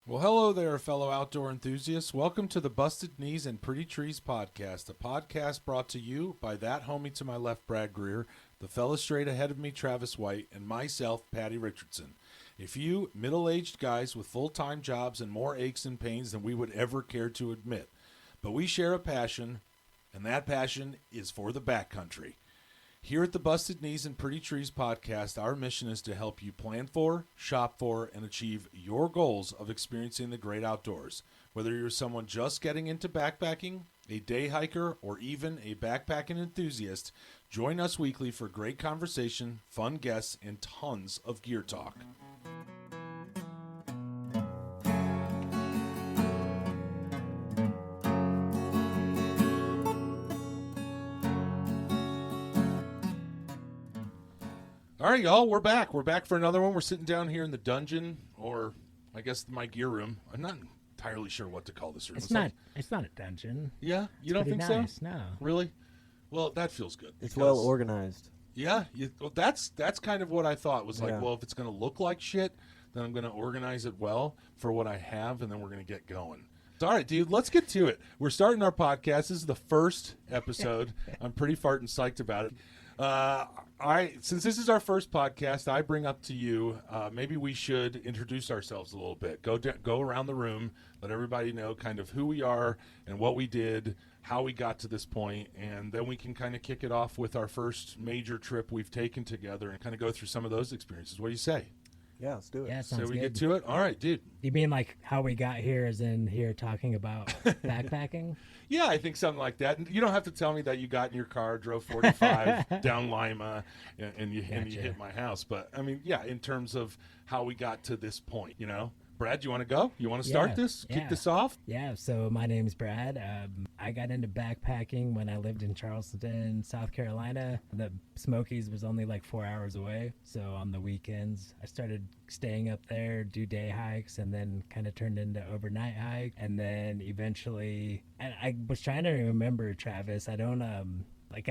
Well, hello there, fellow outdoor enthusiasts. Welcome to the Busted Knees and Pretty Trees podcast, a podcast brought to you by that homie to my left, Brad Greer, the fella straight ahead of me, Travis White, and myself, Paddy Richardson. A few middle-aged guys with full-time jobs and more aches and pains than we would ever care to admit. But we share a passion, and that passion is for the backcountry. Here at the Busted Knees and Pretty Trees podcast, our mission is to help you plan for, shop for, and achieve your goals of experiencing the great outdoors. Whether you're someone just getting into backpacking, a day hiker, or even a backpacking enthusiast, join us weekly for great conversation, fun guests, and tons of gear talk. All right, y'all, we're back. We're back for another one. We're sitting down here in the dungeon, or I guess my gear room. I'm not entirely sure what to call this room. It's not a dungeon. Yeah, you don't think nice, so? No. Really? Well, that feels good. It's well organized. Yeah, well, that's kind of what I thought was like. Yeah. Well, if it's going to look like shit, then I'm going to organize it well for what I have, and then we're going to get going. All right, dude, let's get to it. We're starting our podcast. This is the first episode. I'm pretty farting psyched about it. Since this is our first podcast, I bring up to you, maybe we should introduce ourselves a little bit. Go around the room, let everybody know kind of who we are and what we did, how we got to this point, and then we can kind of kick it off with our first major trip we've taken together and kind of go through some of those experiences. What do you say? Yeah, let's do it. Yeah, So sounds we good. get to it? All right, dude. You mean like how we got here is in here talking about backpacking? Yeah, I think something like that. And you don't have to tell me that you got in your car, drove 45 down Lima, and you hit my house. But, I mean, yeah, in terms of how we got to this point, you know. Brad, you want to go? You want to start this? Kick this off? Yeah, so my name's Brad. I got into backpacking when I lived in Charleston, South Carolina. The Smokies was only like 4 hours away. So on the weekends, I started staying up there, do day hikes, and then kind of turned into overnight hike. And then eventually, and I was trying to remember, Travis, I don't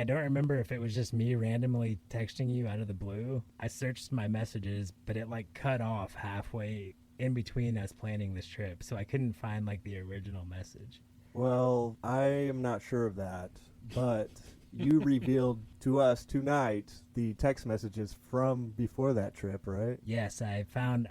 remember if it was just me randomly texting you out of the blue. I searched my messages, but it like cut off halfway in between us planning this trip, so I couldn't find like the original message. Well, I am not sure of that, but you revealed to us tonight the text messages from before that trip, right? Yes, I found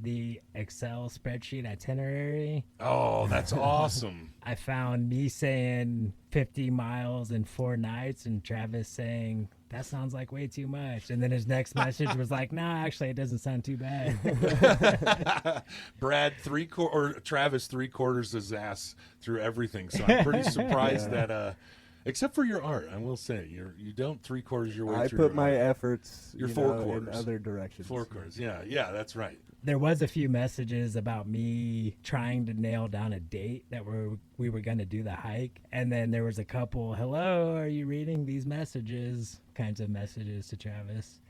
the Excel spreadsheet itinerary. Oh, that's awesome. I found me saying 50 miles in 4 nights and Travis saying that sounds like way too much. And then his next message was like, nah, actually, it doesn't sound too bad. Brad, Travis, 3/4 his ass through everything. So I'm pretty surprised that, except for your art, I will say, you don't 3/4 your way I through. put my efforts your in 4/4 other directions. 4/4, yeah, that's right. There was a few messages about me trying to nail down a date that we were going to do the hike. And then there was a couple, hello, are you reading these messages? Kinds of messages to Travis.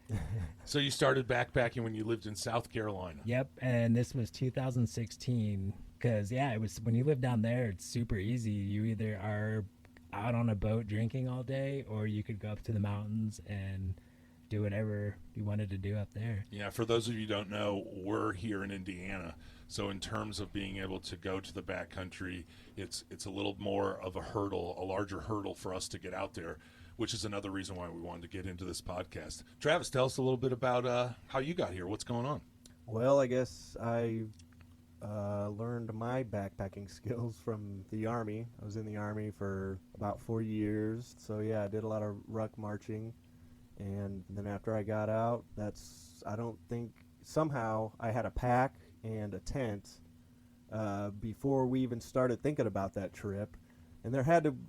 So you started backpacking when you lived in South Carolina. Yep, and this was 2016. Because, yeah, it was when you live down there, it's super easy. You either are out on a boat drinking all day, or you could go up to the mountains and do whatever you wanted to do up there. Yeah, for those of you who don't know, we're here in Indiana. So in terms of being able to go to the backcountry, it's a little more of a larger hurdle for us to get out there, which is another reason why we wanted to get into this podcast. Travis, tell us a little bit about how you got here. What's going on? Well, I guess I learned my backpacking skills from the Army. I was in the Army for about 4 years. So, yeah, I did a lot of ruck marching. And then after I got out, somehow I had a pack and a tent before we even started thinking about that trip. And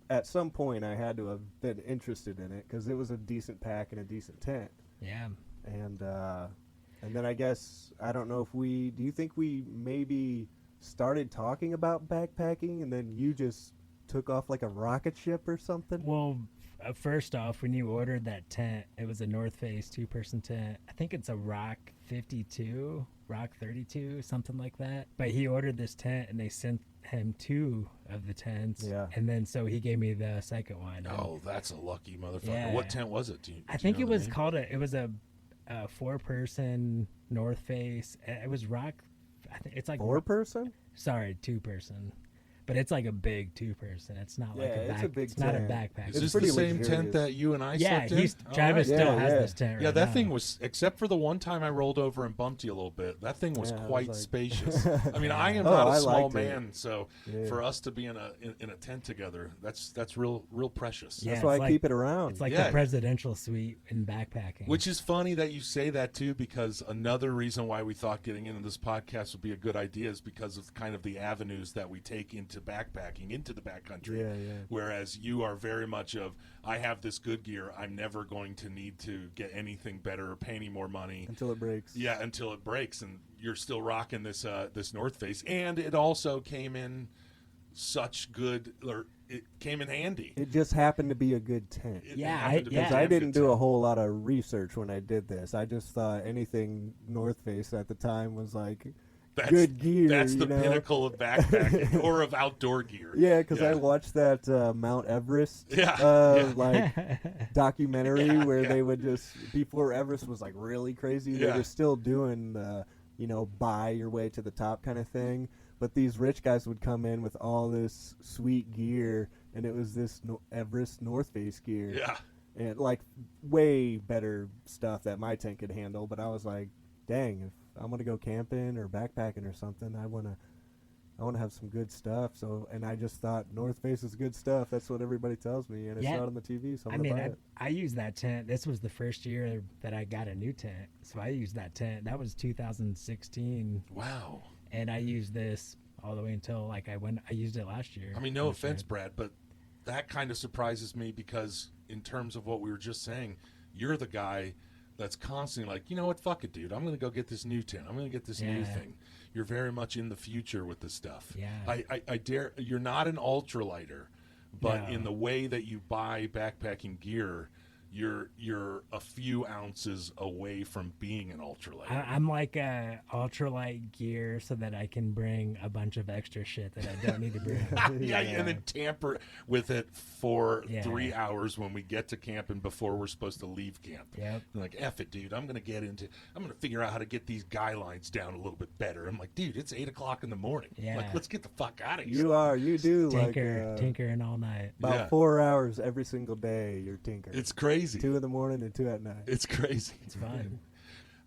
at some point, I had to have been interested in it because it was a decent pack and a decent tent. Yeah. And then I guess, I don't know do you think we maybe started talking about backpacking and then you just took off like a rocket ship or something? Well, first off, when you ordered that tent, it was a North Face 2-person tent. I think it's a Rock 52, Rock 32, something like that. But he ordered this tent and they sent him 2 of the tents. Yeah. And then so he gave me the second one. Oh, that's a lucky motherfucker. Yeah. What tent was it? I think it was called it was a 4-person North Face. It was Rock I think it's like 4-person? Sorry, 2-person. But it's like a big 2-person. It's not like Yeah, a it's a big It's not a tent. backpack. Is It's this pretty the same luxurious. tent that you and I Yeah, slept in? Travis All still Yeah, has yeah. this tent. Yeah, right that now. thing was, except for the one time I rolled over and bumped you a little bit, that thing was Yeah, I was quite like- spacious. I mean, I am Oh, not a I small liked it. man, so Yeah. for us to be in a tent together, that's real precious. Yeah, That's why I it's like- keep it around. It's like Yeah. the presidential suite in backpacking. Which is funny that you say that too, because another reason why we thought getting into this podcast would be a good idea is because of kind of the avenues that we take into backpacking, into the backcountry. Yeah. Whereas you are very much of, I have this good gear, I'm never going to need to get anything better or pay any more money. Until it breaks. Yeah, until it breaks, and you're still rocking this this North Face, and it also came in such good, or it came in handy. It just happened to be a good tent. It Yeah, happened to be yeah. a Because I damn didn't good do a tent. whole lot of research when I did this. I just thought anything North Face at the time was like good gear. That's the you know? pinnacle of backpacking or of outdoor gear. Yeah, because I watched that Mount Everest Yeah, like documentary Yeah, where yeah. they would just, before Everest was like really crazy, Yeah. they were still doing the, buy your way to the top kind of thing. But these rich guys would come in with all this sweet gear, and it was this Everest North Face gear. Yeah. And like way better stuff that my tent could handle. But I was like, dang, if I'm gonna go camping or backpacking or something, I wanna have some good stuff. So, and I just thought North Face is good stuff. That's what everybody tells me, and it's Yeah. not on the TV, so I I'm mean, gonna buy it. I used that tent. This was the first year that I got a new tent, so I used that tent. That was 2016, Wow. and I used this all the way until I used it last year. I mean, no This year. offense, Brad, but that kind of surprises me because in terms of what we were just saying, you're the guy that's constantly like, you know what, fuck it, dude. I'm going to go get this new tent. I'm going to get this new Yeah. thing. You're very much in the future with this stuff. Yeah. I dare, you're not an ultralighter, but No. in the way that you buy backpacking gear, you're a few ounces away from being an ultralighter. I'm like a ultralight gear so that I can bring a bunch of extra shit that I don't need to bring. yeah, and then tamper with it for Yeah. 3 hours when we get to camp and before we're supposed to leave camp. Yep. I'm like, F it, dude. I'm gonna figure out how to get these guy lines down a little bit better. I'm like, dude, it's 8 o'clock in the morning. Yeah. Like, let's get the fuck out of here. You do Tinkering all night. about Yeah. 4 hours every single day. You're tinkering. It's crazy. 2 in the morning and 2 at night. It's crazy. It's fun.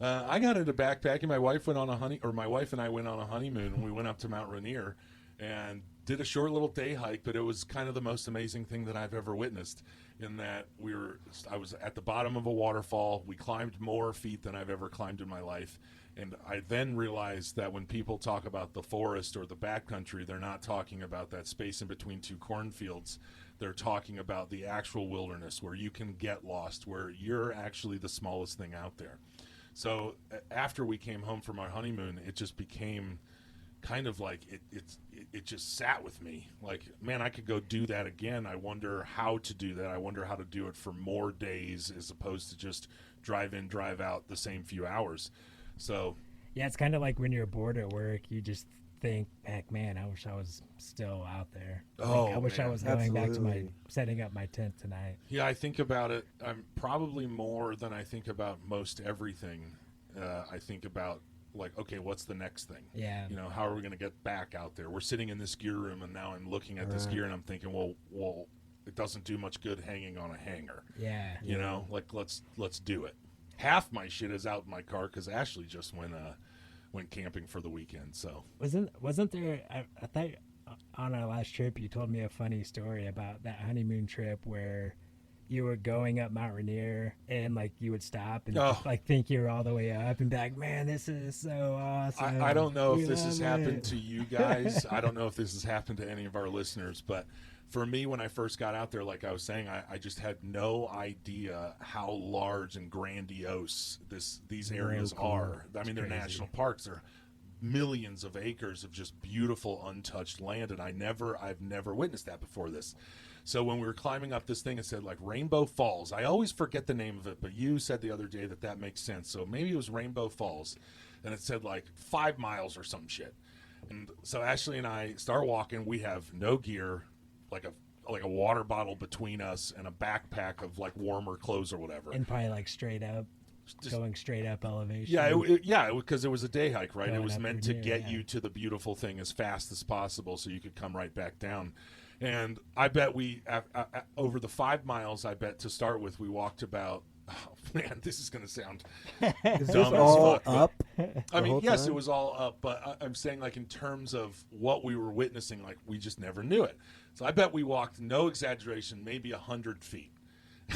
I got into backpacking. My wife and I went on a honeymoon, and we went up to Mount Rainier and did a short little day hike. But it was kind of the most amazing thing that I've ever witnessed. In that I was at the bottom of a waterfall. We climbed more feet than I've ever climbed in my life. And I then realized that when people talk about the forest or the backcountry, they're not talking about that space in between two cornfields. They're talking about the actual wilderness where you can get lost, where you're actually the smallest thing out there. So after we came home from our honeymoon, it just became kind of like it just sat with me. Like, man, I could go do that again. I wonder how to do that. I wonder how to do it for more days as opposed to just drive in, drive out the same few hours. So Yeah, it's kind of like when you're bored at work, you just think, heck, man, I wish I was still out there. Oh, I wish I man. was going back to Absolutely. setting up my tent tonight. yeah, I think about it. I'm probably more than I think about most everything. I think about like, okay, what's the next thing? Yeah. You know, how are we going to get back out there? We're sitting in this gear room, and now I'm looking at this Right. gear, and I'm thinking, well, it doesn't do much good hanging on a hanger. Yeah. You know, like let's do it. Half my shit is out in my car because Ashley just went camping for the weekend. So Wasn't there? I thought on our last trip you told me a funny story about that honeymoon trip where you were going up Mount Rainier and like you would stop and Oh. like think you were all the way up and be like, man, this is so awesome. I don't know We if this has love happened it." to you guys. I don't know if this has happened to any of our listeners, but for me, when I first got out there, like I was saying, I just had no idea how large and grandiose these areas cool. are. I mean, they're crazy. national parks. They're millions of acres of just beautiful, untouched land, and I've never witnessed that before this. So when we were climbing up this thing, it said like Rainbow Falls. I always forget the name of it, but you said the other day that makes sense. So maybe it was Rainbow Falls, and it said like 5 miles or some shit. And so Ashley and I start walking. We have no gear, like a water bottle between us and a backpack of like warmer clothes or whatever. And probably like straight up. going straight up elevation. Yeah, because it was a day hike, right? It Going was up meant from to here, get yeah. you to the beautiful thing as fast as possible so you could come right back down. And I bet we, over the 5 miles, I bet to start with, we walked about, oh man, this is going to sound Is this dumb as all fuck, but- up? I mean, whole yes, time? it was all up, but I'm saying, like, in terms of what we were witnessing, like, we just never knew it. So I bet we walked, no exaggeration, maybe 100 feet.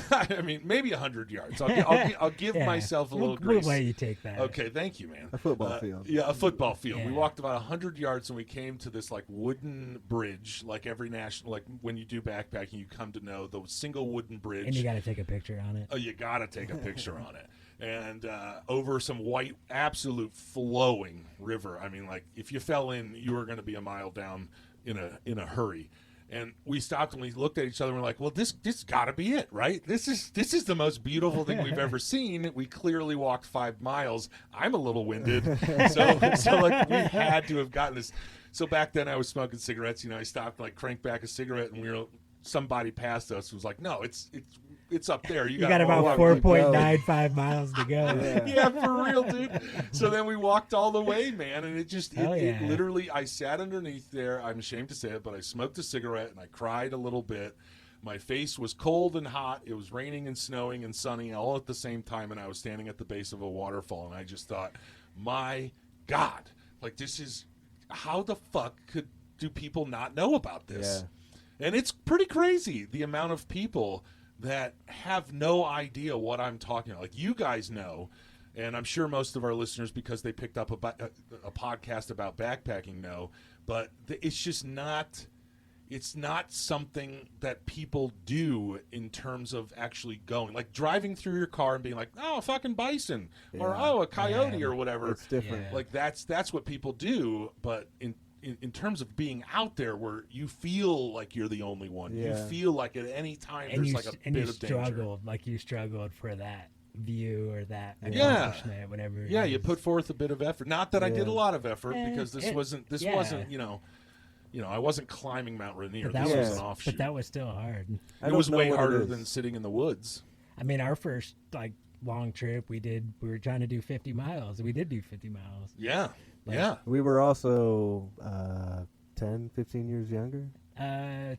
I mean, maybe 100 yards. I'll give Yeah. myself a little We'll grace. let you take that. Okay, thank you, man. A football field. Yeah, a football field. We Yeah. walked about 100 yards and we came to this like wooden bridge, like every national, like when you do backpacking, you come to know the single wooden bridge. And you got to take a picture on it. Oh, you got to take a picture on it. And over some white, absolute flowing river. I mean, like if you fell in, you were going to be a mile down in a hurry. And we stopped and we looked at each other and we're like, well, this got to be it, right? This is the most beautiful thing we've ever seen. We clearly walked 5 miles. I'm a little winded. So like we had to have gotten this. So back then I was smoking cigarettes. I stopped and like cranked back a cigarette and somebody passed us who was like, no, it's up there. You got about walk. 4.95 miles to go. Yeah, for real, dude. So then we walked all the way, man, and it literally, I sat underneath there. I'm ashamed to say it, but I smoked a cigarette and I cried a little bit. My face was cold and hot. It was raining and snowing and sunny all at the same time, and I was standing at the base of a waterfall, and I just thought, my God, like this is, how the fuck do people not know about this? Yeah. And it's pretty crazy, the amount of people that have no idea what I'm talking about. Like, you guys know, and I'm sure most of our listeners, because they picked up a podcast about backpacking, know, but it's just not, it's not something that people do in terms of actually going. Like, driving through your car and being like, oh, a fucking bison, or Yeah. oh, a coyote, Yeah. or whatever. It's different. Yeah. Like, that's what people do, but in terms of being out there where you feel like you're the only one, you Yeah. feel like at any time And there's you, like a and bit you of danger. struggled, like you struggled for that view or that Yeah. accomplishment, whatever. it Yeah, you is. put forth a bit of effort. Not that I did a Yeah. lot of effort, Eh, because this it- wasn't yeah. I wasn't climbing Mount Rainier. But that This was- was an offshoot. But that was still hard. I It don't was know way what it harder is. than sitting in the woods. I mean, our first like long trip we were trying to do 50 miles. We did do 50 miles. Yeah, Like- yeah. We were also 10, 15 years younger.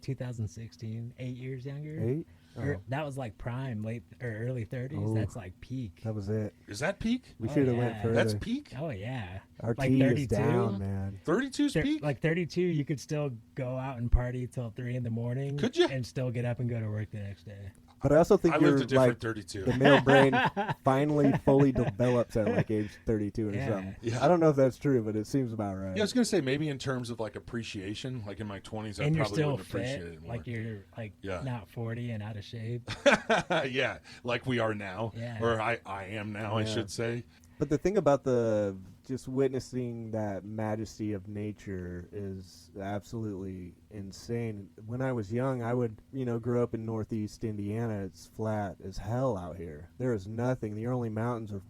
2016, 8 years younger. 8? Or, that was like prime, late or early 30s. Oh. That's like peak. That was it. Is that peak? We Oh, should have went yeah. further. That's peak. Oh yeah. Our like T is 32? down, man. 32's peak. Like 32, you could still go out and party till 3 in the morning. Could ya? And still get up and go to work the next day. But I also think I you're lived a different like 32. the male brain finally fully develops at like age 32 or Yeah. something. Yeah. I don't know if that's true, but it seems about right. Yeah, I was gonna say maybe in terms of like appreciation, like in my 20s, I And you're probably still wouldn't appreciate fit, it more. like you're like Yeah. not 40 and out of shape. Yeah, like we are now, Yeah. or I am now, I Yeah. should say. But the thing about the just witnessing that majesty of nature is absolutely insane. When I was young, I would, grew up in Northeast Indiana. It's flat as hell out here. There is nothing. The only mountains are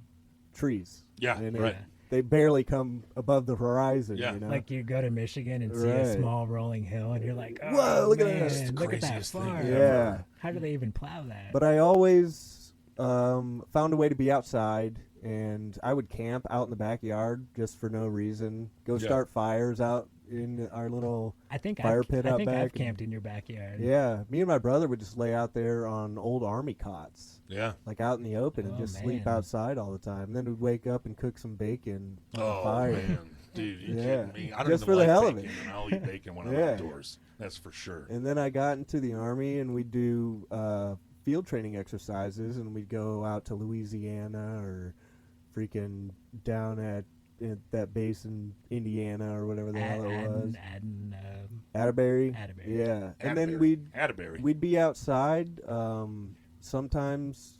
trees. Yeah, And right. They barely come above the horizon. Yeah. Like you go to Michigan and see a Right. small rolling hill, and you're like, oh, Whoa, look at man, that. It's the look at that craziest thing farm. ever. Yeah. How do they even plow that? But I always found a way to be outside, and I would camp out in the backyard just for no reason. Go Yeah. start fires out in our little I think fire I've, pit I out think I've back and- camped in your backyard. Yeah, me and my brother would just lay out there on old army cots, Yeah. like out in the open, and Oh, just sleep man. outside all the time. And then we'd wake up and cook some bacon on the Oh fire. man, dude, you Yeah. kidding me? I don't Just even for the like hell of bacon, it. and I'll eat bacon when I'm Yeah. outdoors. That's for sure. And then I got into the army, and we'd do field training exercises, and we'd go out to Louisiana or freaking down at that base in Indiana or whatever the hell it was. Atterbury. Atterbury. Yeah, and then Atterbury. Atterbury. we'd be outside. Sometimes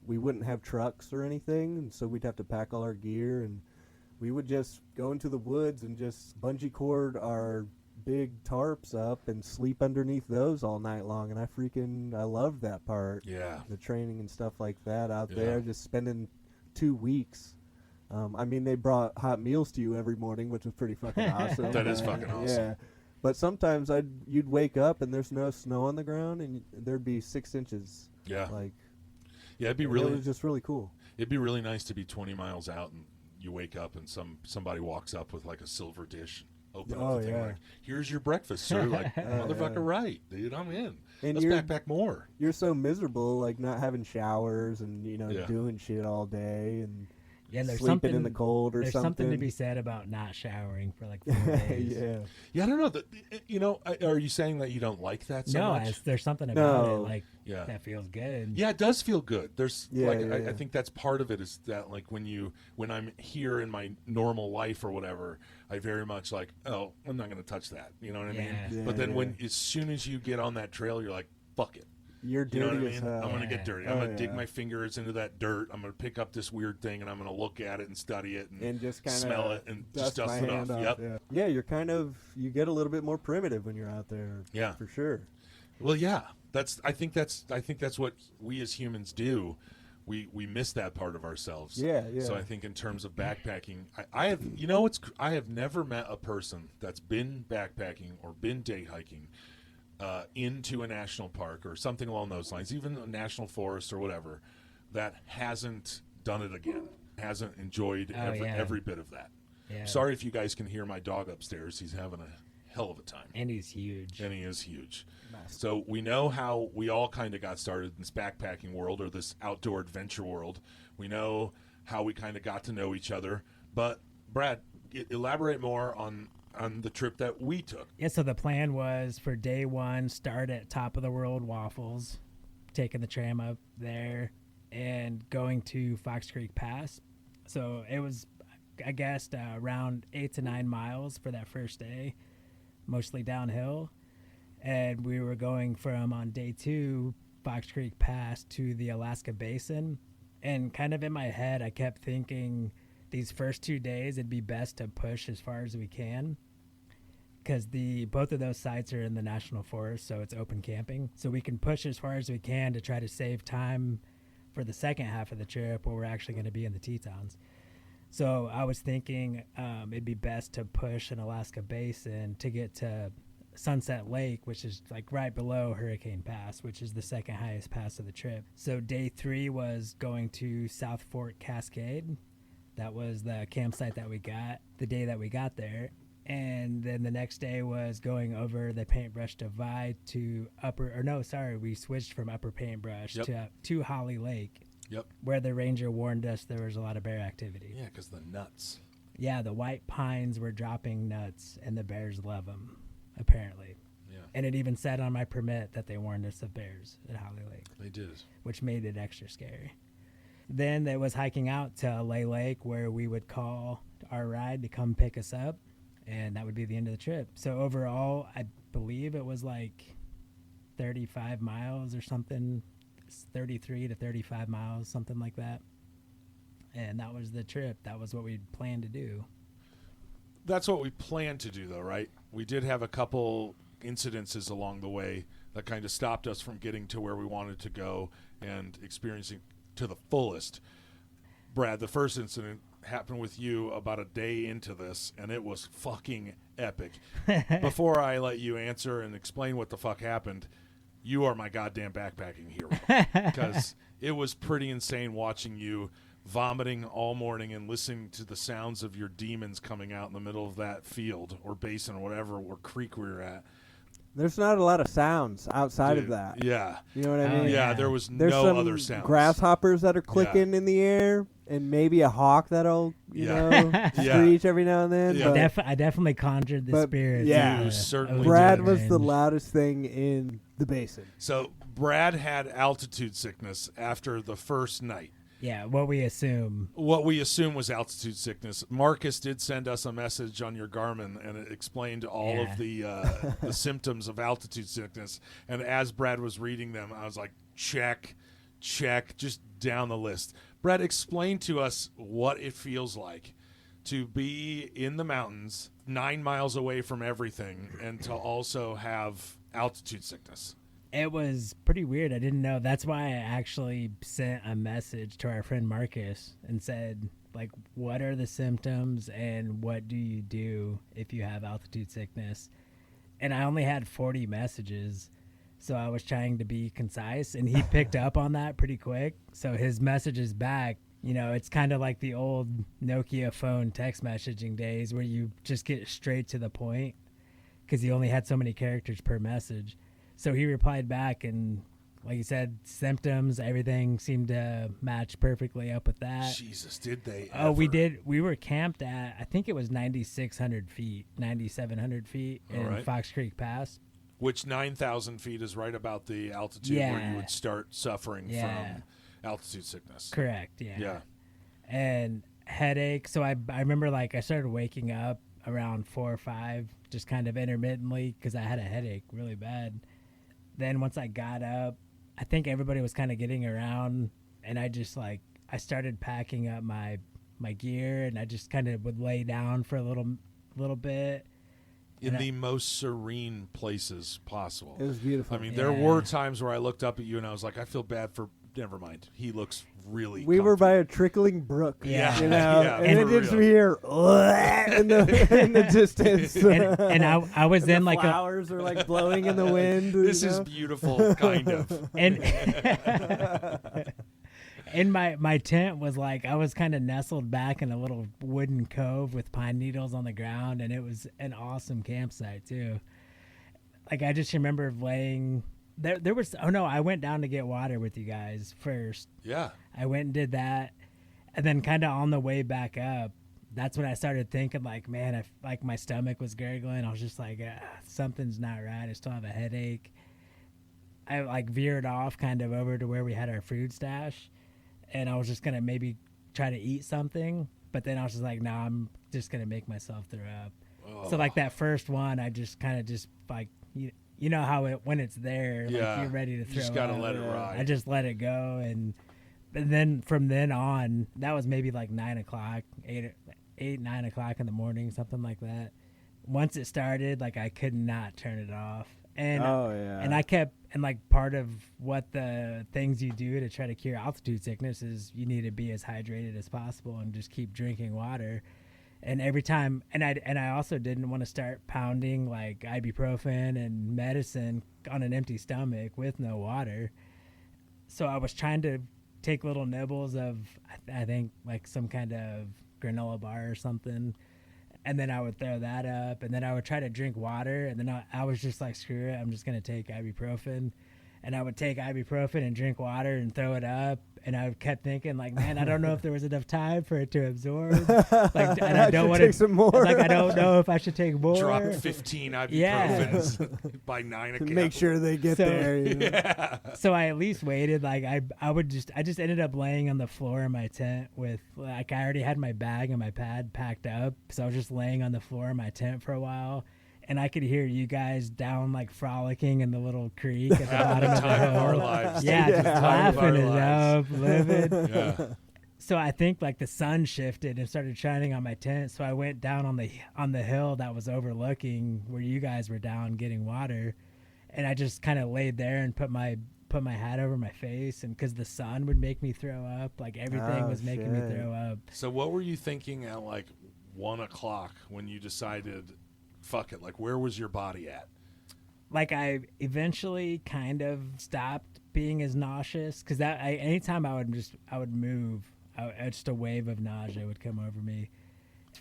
we wouldn't have trucks or anything, and so we'd have to pack all our gear, and we would just go into the woods and just bungee cord our big tarps up and sleep underneath those all night long. And I loved that part. Yeah. The training and stuff like that out Yeah. there, just spending 2 weeks. They brought hot meals to you every morning, which was pretty fucking awesome. That is fucking awesome. Yeah. But sometimes you'd wake up and there's no snow on the ground, and there'd be 6 inches. Yeah. Like, Yeah, It was just really cool. it'd be really nice to be 20 miles out and you wake up and somebody walks up with like a silver dish, open up the thing like, here's your breakfast, sir. Like, motherfucker, right, dude, I'm in. And Let's backpack more. You're so miserable, like not having showers and Yeah. doing shit all day and there's sleeping in the cold or there's something. something to be said about not showering for like 4 days. Yeah, I don't know. Are you saying that you don't like that so much? There's something about No. it like Yeah. that feels good. Yeah, it does feel good. There's Yeah, I think that's part of it is that like when I'm here in my normal life or whatever, I very much like, oh, I'm not going to touch that. You know what I mean? Yeah, But then yeah. as soon as you get on that trail, you're like, fuck it. You're You know dirty what I as mean? hell. I'm going to get Yeah. dirty. Oh, I'm going to dig yeah. my fingers into that dirt. I'm going to pick up this weird thing and I'm going to look at it and study it And just kind of smell it and just dust my it off. hand Yep. Yeah, you're you get a little bit more primitive when you're out there. Yeah. For sure. Well, yeah, I think that's what we as humans do. We miss that part of ourselves. Yeah. So I think in terms of backpacking, I have never met a person that's been backpacking or been day hiking into a national park or something along those lines, even a national forest or whatever, that hasn't done it again, hasn't enjoyed every bit of that. Yeah. Sorry if you guys can hear my dog upstairs. He's having a hell of a time. And he's huge. And he is huge. Nice. So we know how we all kind of got started in this backpacking world or this outdoor adventure world. We know how we kind of got to know each other. But, Brad, elaborate more on the trip that we took. Yeah, so the plan was for day one, start at Top of the World Waffles, taking the tram up there, and going to Fox Creek Pass. So it was, I guess, around 8 to 9 miles for that first day, mostly downhill. And we were going from, on day 2, Fox Creek Pass to the Alaska Basin. And kind of in my head, I kept thinking these first 2 days, it'd be best to push as far as we can. Because both of those sites are in the national forest, so it's open camping. So we can push as far as we can to try to save time for the second half of the trip where we're actually going to be in the Tetons. So I was thinking it'd be best to push an Alaska Basin to get to Sunset Lake, which is like right below Hurricane Pass, which is the second highest pass of the trip. So day 3 was going to South Fork Cascade. That was the campsite that we got the day that we got there. And then the next day was going over the Paintbrush Divide to we switched from Upper Paintbrush to Holly Lake. Yep. Where the ranger warned us there was a lot of bear activity. Yeah, because the nuts. Yeah, the white pines were dropping nuts, and the bears love them, apparently. Yeah. And it even said on my permit that they warned us of bears at Holly Lake. They did. Which made it extra scary. Then there was hiking out to Lay Lake, where we would call our ride to come pick us up, and that would be the end of the trip. So overall, I believe it was like 35 miles or something, 33 to 35 miles, something like that. And that was the trip. That was what we planned to do. That's what we planned to do, though, right? We did have a couple incidences along the way that kind of stopped us from getting to where we wanted to go and experiencing to the fullest. Brad, the first incident happened with you about a day into this, and it was fucking epic. Before I let you answer and explain what the fuck happened, you are my goddamn backpacking hero. Because it was pretty insane watching you vomiting all morning and listening to the sounds of your demons coming out in the middle of that field or basin or whatever, or creek we were at. There's not a lot of sounds outside Dude, of that. Yeah. You know what I mean? Yeah, there was There's no some other sounds. grasshoppers that are clicking in the air, and maybe a hawk that'll, screech every now and then. Yeah. But I definitely conjured the spirits. yeah. You certainly Brad did. was the loudest thing in the basin. So Brad had altitude sickness after the first night. Yeah, what we assume. What we assume was altitude sickness. Marcus did send us a message on your Garmin, and it explained all of the symptoms of altitude sickness. And as Brad was reading them, I was like, check, just down the list. Brad, explain to us what it feels like to be in the mountains 9 miles away from everything and to also have altitude sickness. It was pretty weird. I didn't know. That's why I actually sent a message to our friend Marcus and said, like, what are the symptoms and what do you do if you have altitude sickness? And I only had 40 messages. So I was trying to be concise, and he picked up on that pretty quick. So his messages back, it's kind of like the old Nokia phone text messaging days where you just get straight to the point because he only had so many characters per message. So he replied back, and like you said, symptoms, everything seemed to match perfectly up with that. Jesus, did they Oh, ever? we did. We were camped at, I think it was 9,600 feet, 9,700 feet in right. Fox Creek Pass. Which 9,000 feet is right about the altitude where you Yeah. would start suffering Yeah. from altitude sickness. Correct, yeah. Yeah. And headache. So I remember like I started waking up around 4 or 5, just kind of intermittently because I had a headache really bad. Then once I got up, I think everybody was kind of getting around, and I just like, I started packing up my gear, and I just kind of would lay down for a little bit. In the most serene places possible. It was beautiful. I mean, there Yeah. were times where I looked up at you and I was like, I feel bad for. Never mind. He looks really. We were comfy. by a trickling brook, Yeah. you know, Yeah, and for it just real. we hear in the distance, And I was and in the like a, flowers are like blowing in the wind. This you is know? beautiful, kind of. and and my tent was like, I was kind of nestled back in a little wooden cove with pine needles on the ground, and it was an awesome campsite too. Like I just remember laying there was, oh no, I went down to get water with you guys first. Yeah. I went and did that, and then kind of on the way back up, that's when I started thinking like, man, like my stomach was gurgling. I was just like, something's not right. I still have a headache. I like veered off kind of over to where we had our food stash, and I was just gonna maybe try to eat something, but then I was just like, no, I'm just gonna make myself throw up. Oh. So like that first one, I just kind of just like, you know how when it's there, Yeah. like you're ready to throw You just gotta up. let it ride. I just let it go, and then from then on, that was maybe like 9 o'clock, 9 o'clock in the morning, something like that. Once it started, like I could not turn it off, and and I kept, and like part of what the things you do to try to cure altitude sickness is you need to be as hydrated as possible and just keep drinking water. And every time, and I also didn't want to start pounding like ibuprofen and medicine on an empty stomach with no water. So I was trying to take little nibbles of, I think like some kind of granola bar or something, and then I would throw that up, and then I would try to drink water, and then I was just like, screw it, I'm just gonna take ibuprofen. And I would take ibuprofen and drink water and throw it up. And I kept thinking, like, man, I don't know if there was enough time for it to absorb. Like, and I don't want to take some more. Like, I don't know if I should take more. Drop 15 ibuprofens by 9 o'clock. Make sure they get So- there. You know? Yeah. So I at least waited. Like, I just ended up laying on the floor in my tent with, like, I already had my bag and my pad packed up. So I was just laying on the floor in my tent for a while. And I could hear you guys down, like, frolicking in the little creek at the bottom of the Time of our hill. lives. Yeah, just Time of laughing our it lives. up, living. Yeah. So I think like the sun shifted and started shining on my tent. So I went down on the hill that was overlooking where you guys were down getting water, and I just kind of laid there and put my hat over my face, and because the sun would make me throw up, like everything Oh, was making me shit. throw up. So what were you thinking at like 1 o'clock when you decided, fuck it? Like, where was your body at? Like I eventually kind of stopped being as nauseous because anytime I would move, just a wave of nausea would come over me.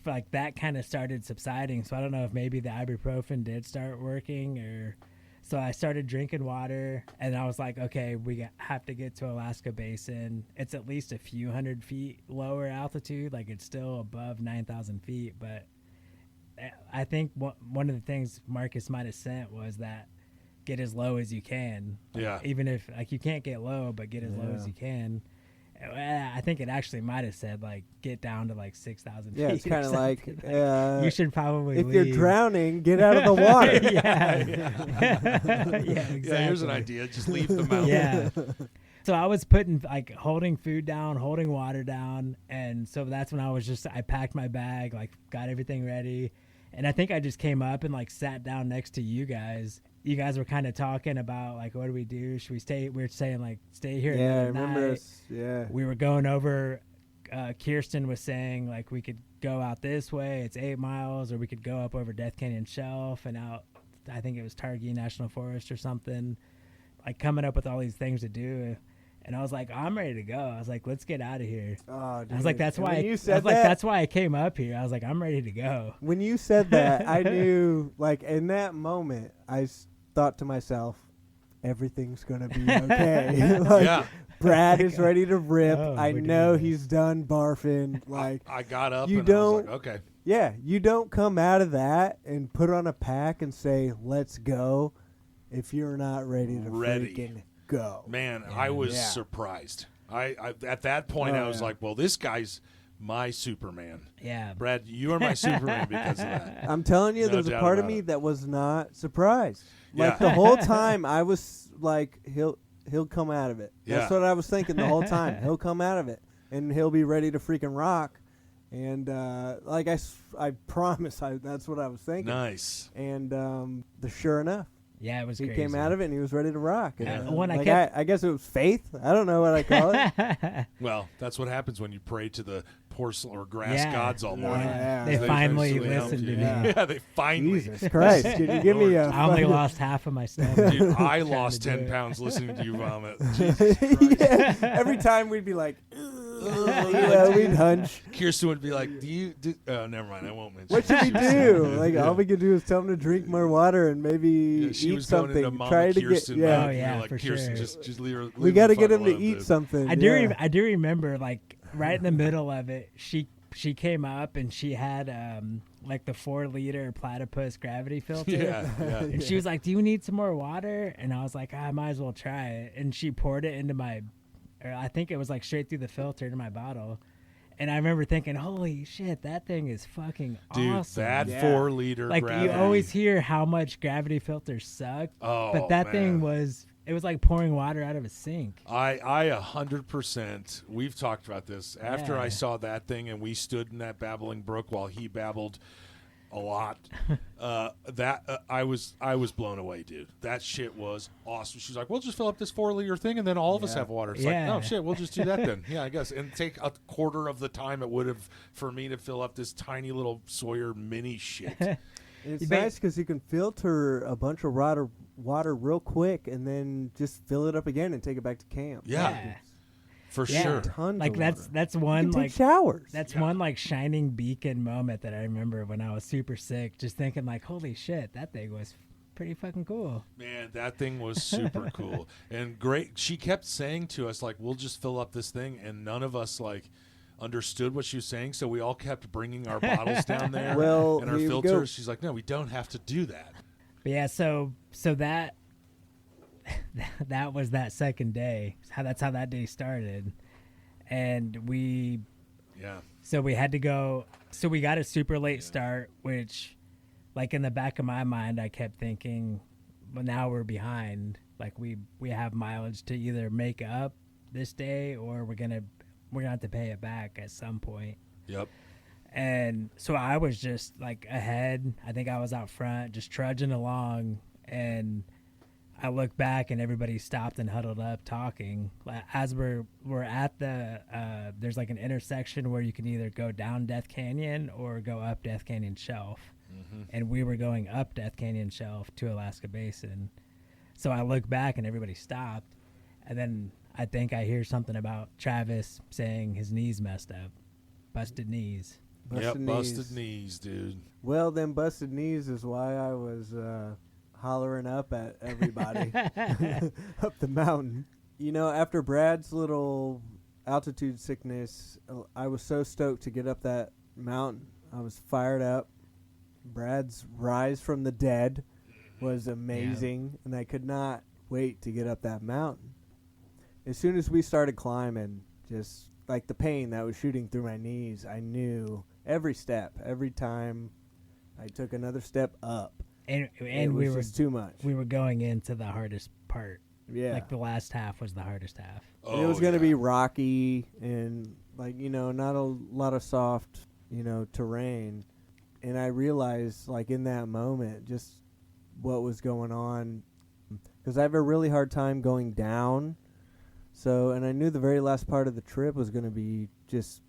Like that kind of started subsiding. So I don't know if maybe the ibuprofen did start working, or so I started drinking water, and I was like, okay, we have to get to Alaska Basin. It's at least a few hundred feet lower altitude. Like it's still above 9,000 feet, but I think one of the things Marcus might have sent was that get as low as you can. Like, Yeah. even if like you can't get low, but get as low as you can. I think it actually might have said like get down to like 6,000 feet. Yeah, it's or kind of like something. You should probably if leave. you're drowning, get out of the water. yeah. Yeah, exactly. Yeah, here's an idea. Just leave the mountain. Yeah. So I was putting like holding food down, holding water down, and so that's when I packed my bag, like got everything ready, and I think I just came up and like sat down next to you guys. You guys were kind of talking about like, what do we do? Should we stay? We were saying like, stay here. Yeah, I another remember night. us. Yeah. We were going over. Kirsten was saying like we could go out this way. It's 8 miles, or we could go up over Death Canyon Shelf and out. I think it was Targhee National Forest or something. like coming up with all these things to do. And I was like, I'm ready to go. I was like, let's get out of here. Oh, dude. I was like, that's And why. when you I was said like, that, that's why I came up here. I was like, I'm ready to go. when you said that, I knew, like, in that moment, thought to myself, everything's gonna be okay. Like, Yeah. Brad is ready to rip. Oh, I we're know doing he's done barfing. Like, I got up you and I was like, don't- okay. yeah, you don't come out of that and put on a pack and say, let's go, if you're not ready to Ready. freaking go. Man, Yeah. I was Yeah. surprised. I at that point I Oh, was yeah. like, well, this guy's my Superman. Yeah. Brad, you are my Superman because of that. I'm telling you, No there's a doubt part of about me it. that was not surprised. Like Yeah. the whole time, I was like, he'll come out of it. That's Yeah. what I was thinking the whole time. He'll come out of it, and he'll be ready to freaking rock. And like I promise, that's what I was thinking. Nice. And sure enough, Yeah, it was he crazy. came out of it and he was ready to rock. And, Yeah. When I like, kept- I guess it was faith. I don't know what I call it. Well, that's what happens when you pray to the porcelain or grass Yeah. gods all morning. Yeah. They They finally eventually help listened to you. me. Yeah. Yeah, they finally. Jesus Christ! Could you give me a? I only fucking- lost half of my stuff. Dude, I Trying to lost do 10 it. pounds listening to you vomit. Jesus Christ. Yeah. Every time we'd be like, we'd hunch. Kirsten would be like, oh, never mind. I won't mention What should we She was do? saying, Like, yeah. all we could do is tell him to drink more water and maybe Yeah, she eat was going into something. Mama Try to Kirsten get. Yeah, mode, Oh, and you're yeah, like, for Kirsten, sure. just leave her. we got to get him to eat something. I do remember like right in the middle of it, she came up and she had like the 4-liter platypus gravity filter. Yeah, yeah. And she was like, "Do you need some more water?" And I was like, "I might as well try it." And she poured it into or I think it was like straight through the filter into my bottle. And I remember thinking, "Holy shit, that thing is fucking Dude, awesome!" that Yeah. 4-liter like gravity. you always hear how much gravity filters suck, Oh, but that thing man. it was like pouring water out of a sink. I 100%. We've talked about this. After Yeah. I saw that thing and we stood in that babbling brook while he babbled a lot, I was blown away, dude. That shit was awesome. She's like, "We'll just fill up this 4-liter thing, and then all of us Yeah. have water." It's Yeah. like, "No shit, we'll just do that then." Yeah, I guess, and take a quarter of the time it would have for me to fill up this tiny little Sawyer mini shit. It's But- nice because you can filter a bunch of water real quick and then just fill it up again and take it back to camp. Yeah. For Yeah. sure. Tons Like of that's water. that's You one can take like showers. that's Yeah. one like shining beacon moment that I remember when I was super sick, just thinking like, holy shit, that thing was pretty fucking cool. Man, that thing was super cool and great. She kept saying to us, like, "We'll just fill up this thing," and none of us like understood what she was saying, so we all kept bringing our bottles down there Well, and our here we go. filters. She's like, "No, we don't have to do that." But yeah, so that that was that second day. That's how that day started. And we Yeah. had to go. So we got a super late start, which, like in the back of my mind, I kept thinking, well, now we're behind. Like we have mileage to either make up this day or we're gonna have to pay it back at some point. Yep. And so I was just like ahead. I think I was out front, just trudging along. And I look back and everybody stopped and huddled up talking. As we're at the, there's like an intersection where you can either go down Death Canyon or go up Death Canyon Shelf. Mm-hmm. And we were going up Death Canyon Shelf to Alaska Basin. So I look back and everybody stopped. And then I think I hear something about Travis saying his knees messed up. Busted knees. Busted knees, dude. Well, them busted knees is why I was hollering up at everybody up the mountain. You know, after Brad's little altitude sickness, I was so stoked to get up that mountain. I was fired up. Brad's rise from the dead was amazing, and I could not wait to get up that mountain. As soon as we started climbing, just like the pain that was shooting through my knees, I knew every step, every time I took another step up, And it we was were just too much. we were going into the hardest part. Yeah. Like the last half was the hardest half. And it was going to be rocky and, like, you know, not a lot of soft, you know, terrain. And I realized, like, in that moment, just what was going on. Because I have a really hard time going down. So, and I knew the very last part of the trip was going to be just,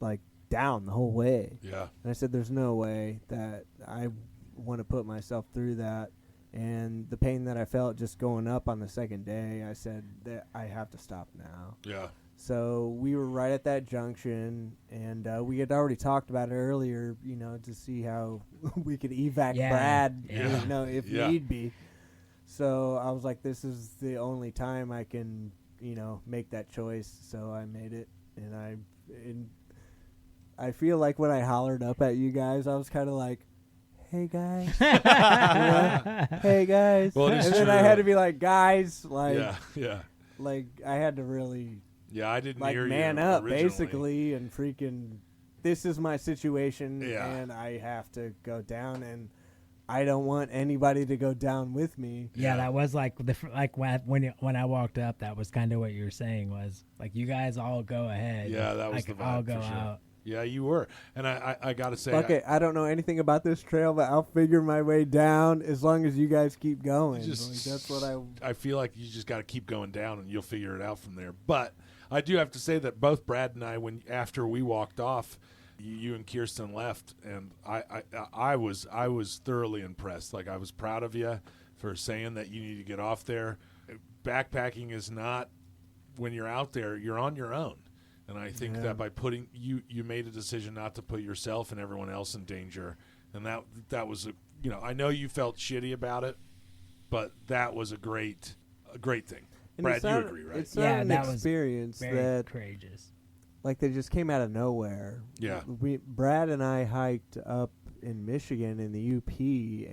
like, down the whole way. Yeah. And I said, there's no way that I want to put myself through that. And the pain that I felt just going up on the second day, I said that I have to stop now. Yeah. So we were right at that junction, and we had already talked about it earlier, to see how we could evac Brad, if need be. So I was like, this is the only time I can, make that choice. So I made it, and I feel like when I hollered up at you guys, I was kind of like, hey guys, hey guys, well, and then I had to be like, guys, like, yeah, like I had to really. Yeah, I didn't like hear man you up originally. basically, and freaking this is my situation, Yeah. and I have to go down, and I don't want anybody to go down with me. Yeah, that was like when I walked up, that was kind of what you were saying, was like, you guys all go ahead. Yeah, that was like, the vibe. I'll go for sure. out. Yeah, you were, and I gotta say, Okay, I don't know anything about this trail, but I'll figure my way down as long as you guys keep going. Just- Like, that's what I feel like you just got to keep going down, and you'll figure it out from there. But I do have to say that both Brad and I, after we walked off, you and Kirsten left, and I was thoroughly impressed. Like, I was proud of you for saying that you need to get off there. Backpacking is not, when you're out there, you're on your own. And I think that by putting you made a decision not to put yourself and everyone else in danger, and that was I know you felt shitty about it, but that was a great thing. And Brad, you agree, right? It's Yeah, not an that was experience Very that courageous. like they just came out of nowhere. Yeah. Brad and I hiked up in Michigan in the UP,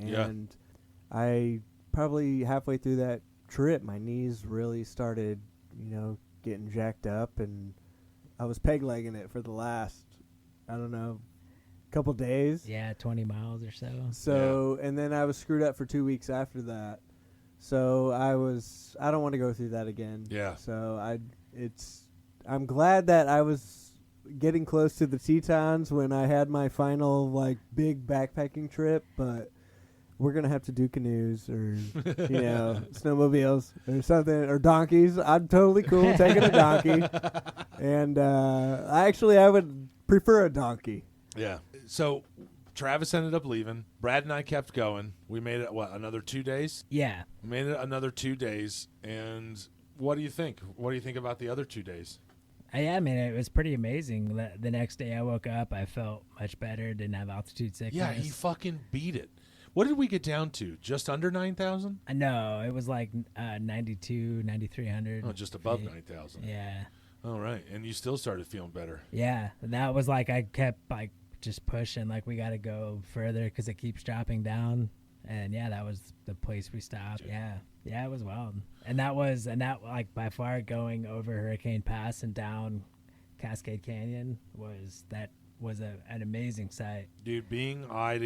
and I probably halfway through that trip, my knees really started, getting jacked up, and I was peg legging it for the last, I don't know, couple days. Yeah, 20 miles or so. So, and then I was screwed up for 2 weeks after that. So I don't want to go through that again. Yeah. So I'm glad that I was getting close to the Tetons when I had my final like big backpacking trip, but we're going to have to do canoes or, snowmobiles or something, or donkeys. I'm totally cool taking a donkey. And I would prefer a donkey. Yeah. So Travis ended up leaving. Brad and I kept going. We made it, another 2 days? Yeah. We made it another 2 days. And what do you think? What do you think about the other 2 days? Yeah, I mean, it was pretty amazing. The next day I woke up, I felt much better, didn't have altitude sickness. Yeah, he fucking beat it. What did we get down to? Just under 9,000? No, it was like 92, 9,300. Oh, just above 9,000. Yeah. All right. And you still started feeling better. Yeah. And that was like, I kept like just pushing, like we got to go further because it keeps dropping down. And yeah, that was the place we stopped. Yeah. Yeah, it was wild. And that like by far going over Hurricane Pass and down Cascade Canyon was an amazing sight. Dude, being eye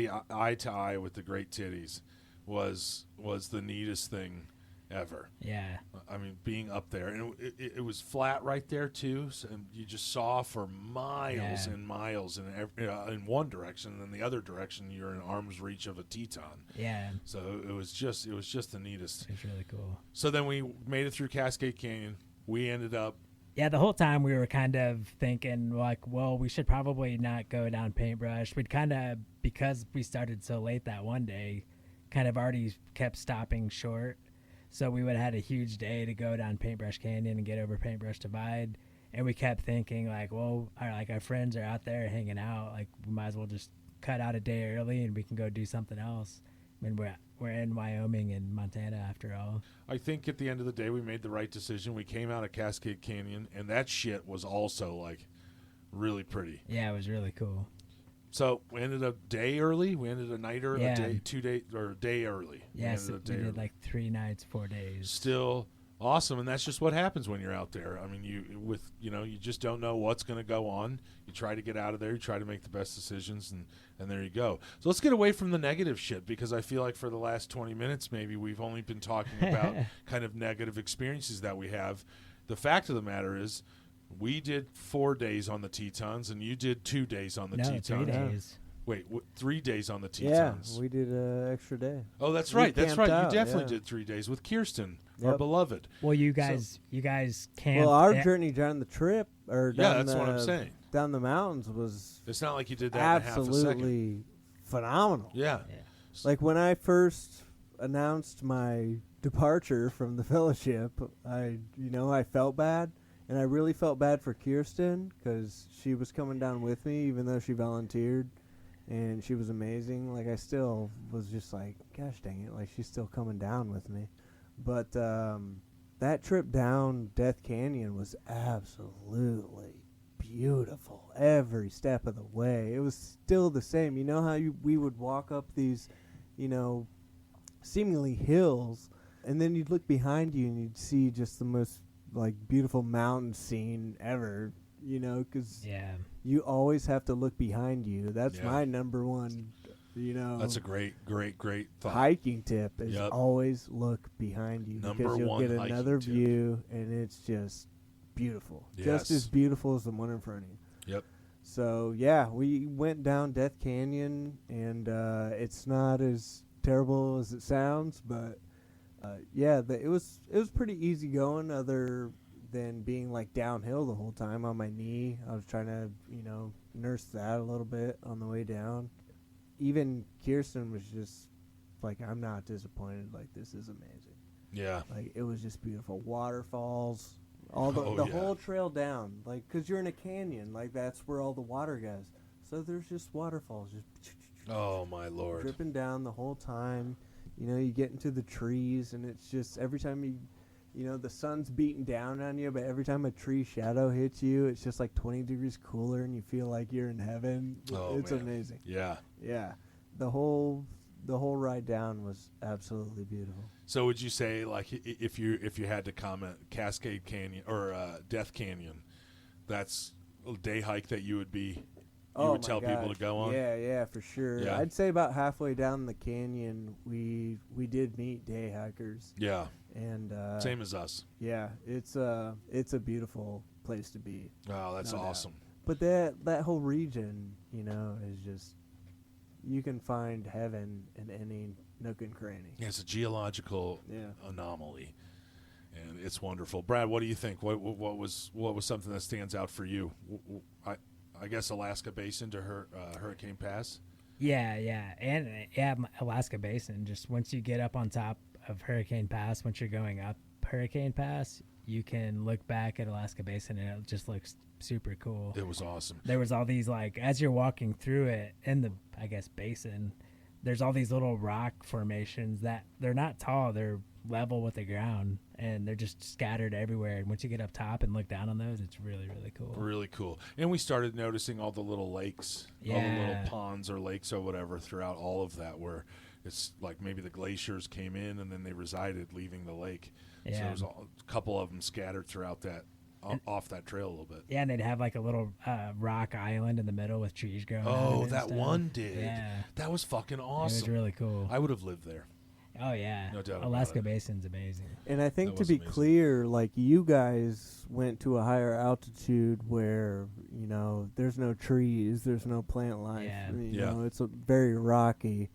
to eye with the Great Titties was the neatest thing ever. Yeah. I mean, being up there, and it was flat right there too, and you just saw for miles and miles in one direction, and then the other direction you're in arm's reach of a Teton. Yeah. So it was just the neatest. It was really cool. So then we made it through Cascade Canyon. We ended up. Yeah, the whole time we were kind of thinking like, well, we should probably not go down Paintbrush. We'd kind of, because we started so late that one day, kind of already kept stopping short. So we would have had a huge day to go down Paintbrush Canyon and get over Paintbrush Divide. And we kept thinking like, well, our friends are out there hanging out. Like, we might as well just cut out a day early and we can go do something else. I mean, we're in Wyoming and Montana after all. I think at the end of the day, we made the right decision. We came out of Cascade Canyon, and that shit was also like really pretty. Yeah, it was really cool. So we ended up day early. We ended a night or Yeah. a day, 2 day or a day early. Yes, We we ended a day did early. like 3 nights, 4 days. Still awesome, and that's just what happens when you're out there. I mean, you just don't know what's going to go on. You try to get out of there. You try to make the best decisions, and there you go. So let's get away from the negative shit, because I feel like for the last 20 minutes maybe we've only been talking about kind of negative experiences that we have. The fact of the matter is we did 4 days on the Tetons, and you did 2 days on the Tetons. 3 days. Wait, 3 days on the Yeah, Tetons? we did an extra day. Oh, that's we right. That's camped right. out, You definitely yeah. did 3 days with Kirsten, our Yep. beloved. Well, you guys camped. Well, our journey down the trip, or Yeah, down that's what I'm saying. down the mountains was It's not like you did that in half a second. absolutely phenomenal. Yeah. Yeah. Like when I first announced my departure from the fellowship, I felt bad, and I really felt bad for Kirsten because she was coming down with me, even though she volunteered, and she was amazing. Like, I still was just like, gosh dang it, like, she's still coming down with me. But that trip down Death Canyon was absolutely beautiful every step of the way. It was still the same. You know how we would walk up these, seemingly hills, and then you'd look behind you and you'd see just the most like beautiful mountain scene ever, because you always have to look behind you. That's my number one, That's a great thought. hiking tip is always look behind you, because you'll get another view, and it's just beautiful. Just as beautiful as the one in front of you. Yep. So, yeah, we went down Death Canyon, and it's not as terrible as it sounds, but it was pretty easy going, other than being like downhill the whole time on my knee. I was trying to, nurse that a little bit on the way down. Even Kirsten was just like, I'm not disappointed. Like, this is amazing. Yeah. Like, it was just beautiful. Waterfalls, all the whole trail down, like, because you're in a canyon, like, that's where all the water goes. So there's just waterfalls just oh my Lord, dripping down the whole time. You get into the trees, and it's just every time the sun's beating down on you, but every time a tree shadow hits you, it's just like 20 degrees cooler, and you feel like you're in heaven. It's amazing. Yeah. The whole ride down was absolutely beautiful. So would you say, like, if you had to comment, Cascade Canyon or Death Canyon, that's a day hike that you would tell people to go on? Yeah, for sure. Yeah. I'd say about halfway down the canyon, we did meet day hikers. Yeah. And same as us. Yeah, it's a beautiful place to be. Oh, that's awesome. But that whole region, is just, you can find heaven in any nook and cranny. Yeah, it's a geological anomaly, and it's wonderful. Brad, what do you think? What was something that stands out for you? I guess Alaska Basin to Hurricane Pass. And Alaska Basin. Just once you get up on top of Hurricane Pass, once you're going up Hurricane Pass, you can look back at Alaska Basin, and it just looks super cool. It was awesome. There was all these, like, as you're walking through it in the, I guess, basin, there's all these little rock formations that they're not tall, they're level with the ground, and they're just scattered everywhere. And once you get up top and look down on those, it's really, really cool. Really cool. And we started noticing all the little lakes, all the little ponds or lakes or whatever throughout all of that, where it's like maybe the glaciers came in and then they resided, leaving the lake. So there was a couple of them scattered throughout that, off that trail a little bit. Yeah, and they'd have like a little rock island in the middle with trees growing out of it. Oh, that one did. Yeah. That was fucking awesome. It was really cool. I would have lived there. Oh, yeah. No doubt Alaska about it. Basin's amazing. And I think, That to was be amazing. clear, like, you guys went to a higher altitude where, there's no trees, there's no plant life. Yeah. It's very rocky.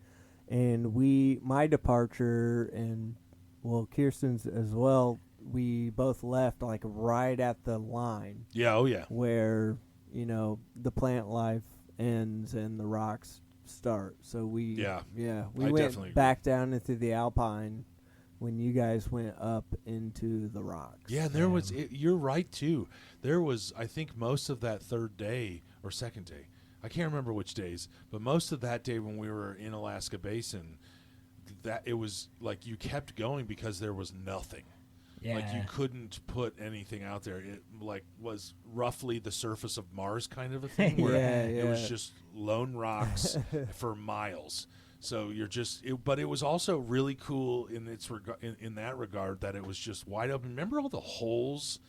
And my departure, and, Kirsten's as well, we both left, like, right at the line. Yeah, oh yeah. Where, the plant life ends and the rocks start. So we went back down into the Alpine when you guys went up into the rocks. Yeah, and there was, you're right too. There was, I think, most of that third day or second day, I can't remember which days, but most of that day when we were in Alaska Basin, that it was like you kept going because there was nothing. Yeah. Like, you couldn't put anything out there. It like was roughly the surface of Mars kind of a thing, where it was just lone rocks for miles. So you're just, but it was also really cool in its in that regard, that it was just wide open. Remember all the holes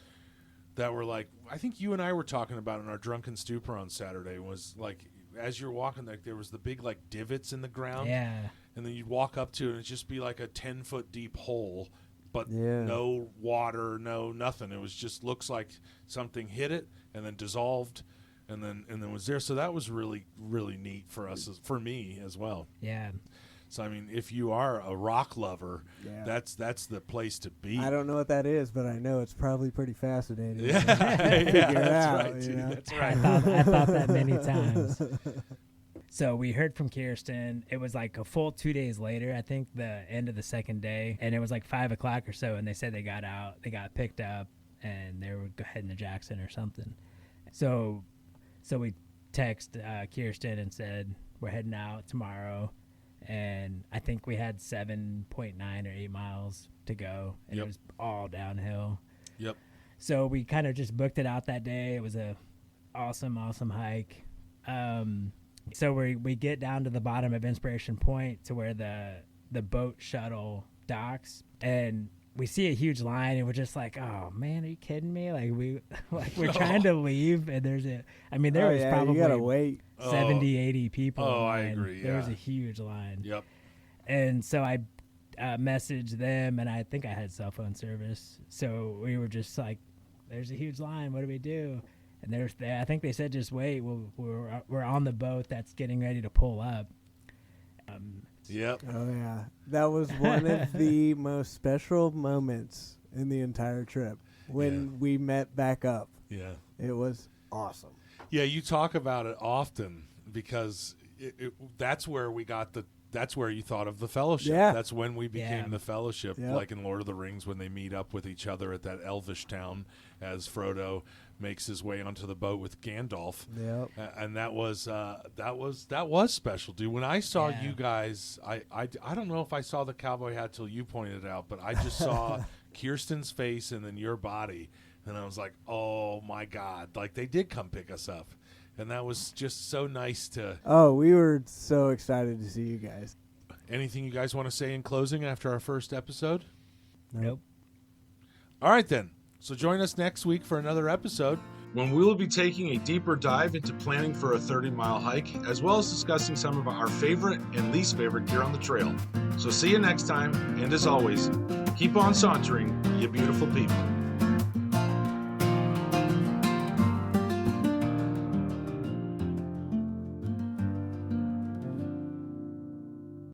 that were, like, I think you and I were talking about in our drunken stupor on Saturday, was like, as you're walking, like, there was the big, like, divots in the ground. Yeah. And then you'd walk up to it and it'd just be like a 10-foot deep hole, but no water, no nothing. It was just, looks like something hit it and then dissolved and then was there. So that was really, really neat for us, for me as well. Yeah. So, I mean, if you are a rock lover, that's the place to be. I don't know what that is, but I know it's probably pretty fascinating. Yeah, Figure it that's out, right, dude. That's I right. thought that many times. So we heard from Kirsten. It was like a full 2 days later, I think the end of the second day. And it was like 5 o'clock or so. And they said they got out, they got picked up, and they were heading to Jackson or something. So we text Kirsten and said, we're heading out tomorrow. And I think we had 7.9 or 8 miles to go. And it was all downhill. Yep. So we kind of just booked it out that day. It was a awesome hike. So we get down to the bottom of Inspiration Point to where the boat shuttle docks, and we see a huge line, and we're just like, oh man, are you kidding me? We're trying to leave, and there was probably you gotta wait 70, 80 people. Oh, I agree. There was a huge line. Yep. And so I messaged them, and I think I had cell phone service, so we were just like, there's a huge line. What do we do? And I think they said, just wait. We're on the boat that's getting ready to pull up. Yep. Oh, yeah. That was one of the most special moments in the entire trip when we met back up. Yeah. It was awesome. Yeah, you talk about it often because that's where that's where you thought of the fellowship. Yeah. That's when we became the fellowship, Yep. like in Lord of the Rings when they meet up with each other at that elvish town as Frodo makes his way onto the boat with Gandalf. Yep. And that was special, dude. When I saw you guys, I don't know if I saw the cowboy hat till you pointed it out, but I just saw Kirsten's face and then your body, and I was like, oh my God, like they did come pick us up. And that was just so nice to... Oh, we were so excited to see you guys. Anything you guys want to say in closing after our first episode? Nope. All right, then. So join us next week for another episode, when we will be taking a deeper dive into planning for a 30-mile hike, as well as discussing some of our favorite and least favorite gear on the trail. So see you next time, and as always, keep on sauntering, you beautiful people.